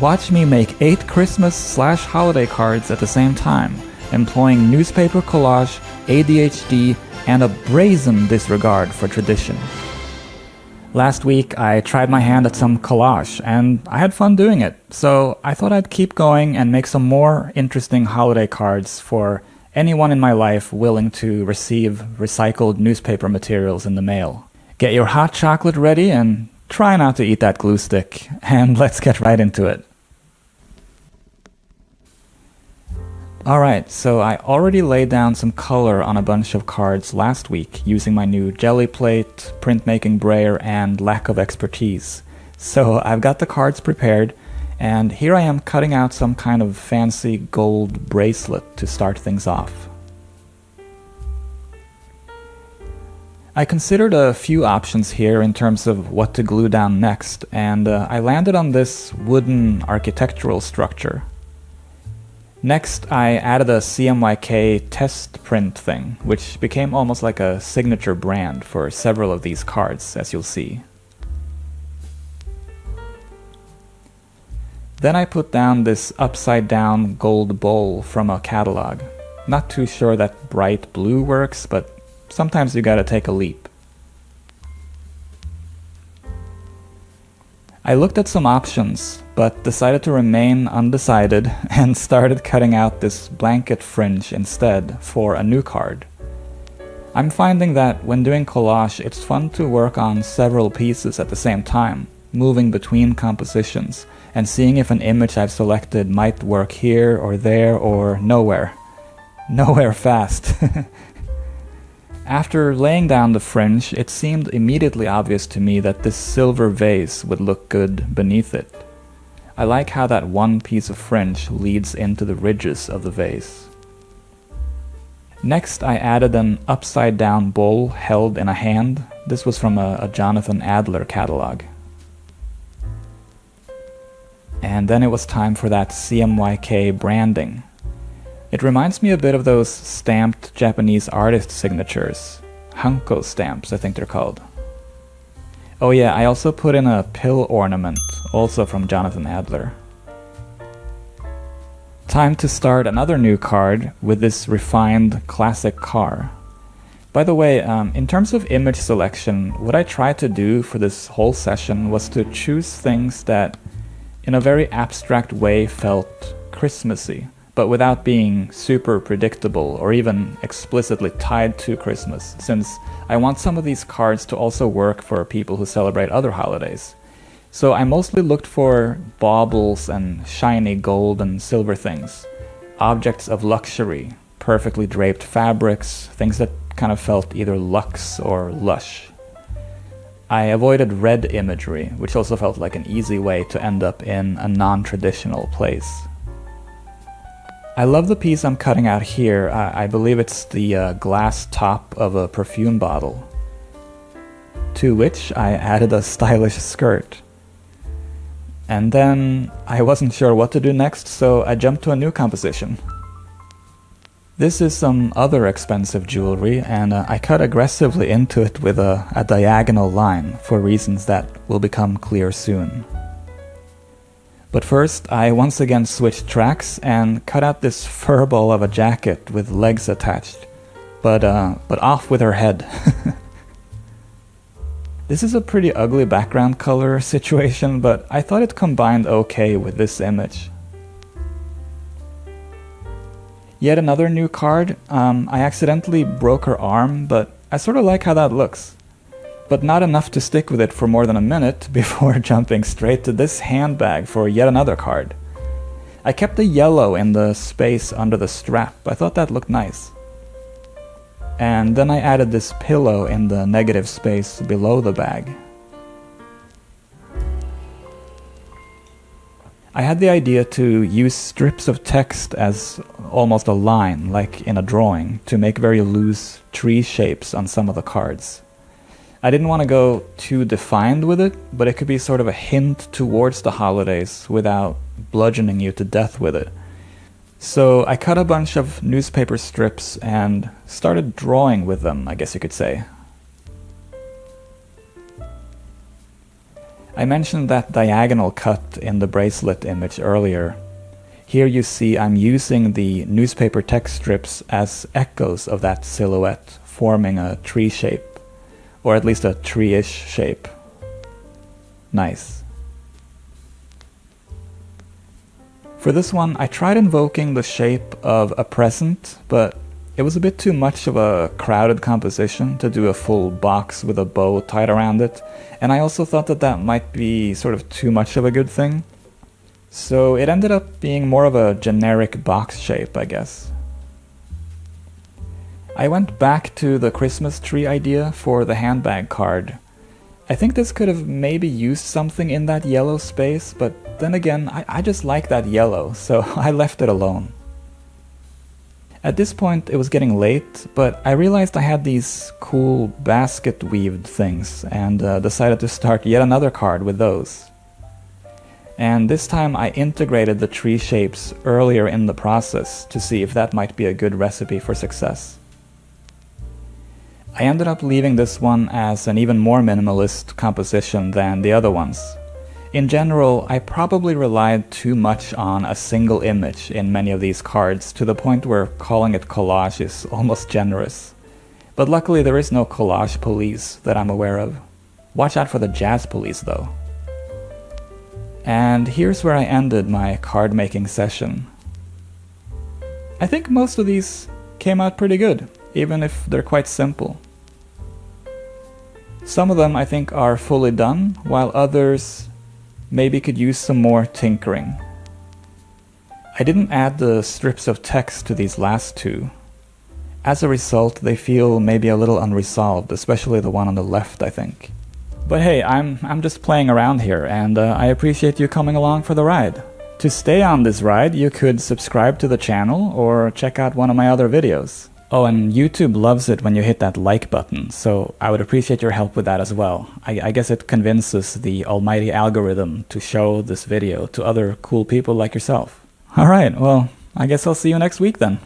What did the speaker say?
Watch me make 8 Christmas/holiday cards at the same time, employing newspaper collage, ADHD, and a brazen disregard for tradition. Last week, I tried my hand at some collage, and I had fun doing it, so I thought I'd keep going and make some more interesting holiday cards for anyone in my life willing to receive recycled newspaper materials in the mail. Get your hot chocolate ready and try not to eat that glue stick, and let's get right into it. Alright, so I already laid down some color on a bunch of cards last week using my new jelly plate, printmaking brayer, and lack of expertise. So I've got the cards prepared, and here I am cutting out some kind of fancy gold bracelet to start things off. I considered a few options here in terms of what to glue down next, and I landed on this wooden architectural structure. Next, I added a CMYK test print thing, which became almost like a signature brand for several of these cards, as you'll see. Then I put down this upside-down gold bowl from a catalog. Not too sure that bright blue works, but sometimes you gotta take a leap. I looked at some options, but decided to remain undecided and started cutting out this blanket fringe instead for a new card. I'm finding that when doing collage, it's fun to work on several pieces at the same time, moving between compositions, and seeing if an image I've selected might work here or there or nowhere. Nowhere fast. After laying down the fringe, it seemed immediately obvious to me that this silver vase would look good beneath it. I like how that one piece of fringe leads into the ridges of the vase. Next, I added an upside-down bowl held in a hand. This was from a Jonathan Adler catalog. And then it was time for that CMYK branding. It reminds me a bit of those stamped Japanese artist signatures. Hanko stamps, I think they're called. Oh yeah, I also put in a pill ornament, also from Jonathan Adler. Time to start another new card with this refined classic car. By the way, in terms of image selection, what I tried to do for this whole session was to choose things that, in a very abstract way, felt Christmassy, but without being super predictable or even explicitly tied to Christmas, since I want some of these cards to also work for people who celebrate other holidays. So I mostly looked for baubles and shiny gold and silver things, objects of luxury, perfectly draped fabrics, things that kind of felt either luxe or lush. I avoided red imagery, which also felt like an easy way to end up in a non-traditional place. I love the piece I'm cutting out here. I believe it's the glass top of a perfume bottle, to which I added a stylish skirt. And then I wasn't sure what to do next, so I jumped to a new composition. This is some other expensive jewelry, and I cut aggressively into it with a diagonal line for reasons that will become clear soon. But first, I once again switched tracks and cut out this fur ball of a jacket with legs attached, but off with her head. This is a pretty ugly background color situation, but I thought it combined okay with this image. Yet another new card. I accidentally broke her arm, but I sort of like how that looks. But not enough to stick with it for more than a minute before jumping straight to this handbag for yet another card. I kept the yellow in the space under the strap. I thought that looked nice. And then I added this pillow in the negative space below the bag. I had the idea to use strips of text as almost a line, like in a drawing, to make very loose tree shapes on some of the cards. I didn't want to go too defined with it, but it could be sort of a hint towards the holidays without bludgeoning you to death with it. So I cut a bunch of newspaper strips and started drawing with them, I guess you could say. I mentioned that diagonal cut in the bracelet image earlier. Here you see I'm using the newspaper text strips as echoes of that silhouette, forming a tree shape, or at least a tree-ish shape. Nice. For this one, I tried invoking the shape of a present, but it was a bit too much of a crowded composition to do a full box with a bow tied around it, and I also thought that that might be sort of too much of a good thing. So it ended up being more of a generic box shape, I guess. I went back to the Christmas tree idea for the handbag card. I think this could have maybe used something in that yellow space, but then again, I just like that yellow, so I left it alone. At this point it was getting late, but I realized I had these cool basket weaved things and decided to start yet another card with those. And this time I integrated the tree shapes earlier in the process to see if that might be a good recipe for success. I ended up leaving this one as an even more minimalist composition than the other ones. In general, I probably relied too much on a single image in many of these cards to the point where calling it collage is almost generous. But luckily there is no collage police that I'm aware of. Watch out for the jazz police though. And here's where I ended my card making session. I think most of these came out pretty good, even if they're quite simple. Some of them I think are fully done, while others maybe could use some more tinkering. I didn't add the strips of text to these last two. As a result, they feel maybe a little unresolved, especially the one on the left, I think. But hey, I'm just playing around here, and I appreciate you coming along for the ride. To stay on this ride, you could subscribe to the channel or check out one of my other videos. Oh, and YouTube loves it when you hit that like button, so I would appreciate your help with that as well. I guess it convinces the almighty algorithm to show this video to other cool people like yourself. Alright, well, I guess I'll see you next week then.